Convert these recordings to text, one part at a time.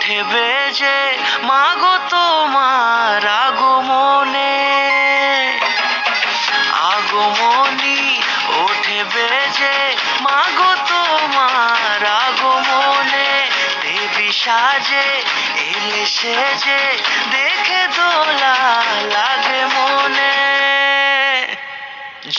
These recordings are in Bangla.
ওঠে বেজে মাগো তোমার আগমনে, আগমনী ওঠে বেজে মাগো তোমার আগমনে, দেবী সাজে এলে সেজে দেখে দোলা লাগে মনে।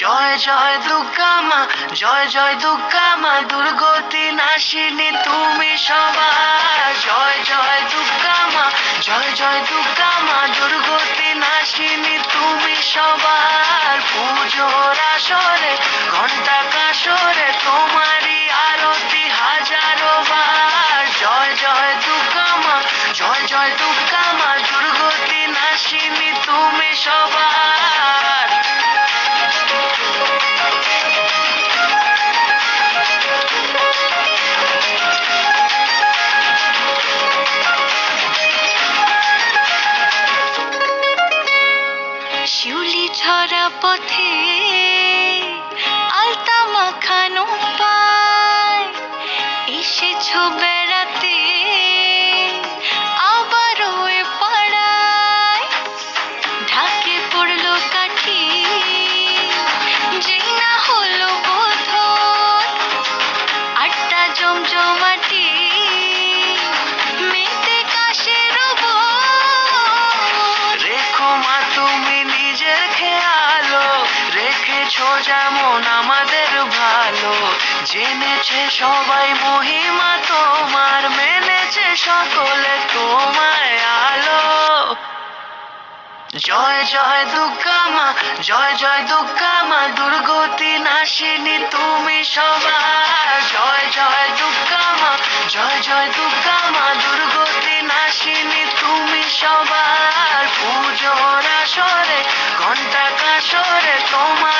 জয় জয় দুর্গা মা, জয় জয় দুর্গা মা, দুর্গতি নাশিনী তুমি সবার। জয় জয় দুর্গা মা, জয় জয় দুর্গা মা, দুর্গতি নাশিনী তুমি সবার। পুজোর আসরে ঘন্টা কাসরে তোমারই আরতি হাজারো বার। জয় জয় দুর্গা মা, জয় জয় দুর্গা মা, দুর্গতি নাশিনী তুমি সবার। শিউলি ঝরা পথে আলতা মাখানো পায়, এসেছো বেড়াতে আবারও এ পাড়ায়। ঢাকে পড়লো কাঠি যেই না হলো বোধন, আটটা জমজমাটি মেতে কাশের রেখো মা তুমি নিজের খেয়ালো, রেখেছো যেমন আমাদের ভালো। জেনেছে সবাই মহিমা তোমার, মেনেছে সকলে তোমায় আলো। জয় জয় দুর্গা মা, জয় জয় দুর্গা মা, দুর্গতি নাশিনী তুমি সবার। জয় জয় দুর্গা মা, জয় জয় দুর্গা মা, দুর্গতি নাশিনী তুমি সবার। পুজোর আসরে ঘন্টা কাসরে তোমার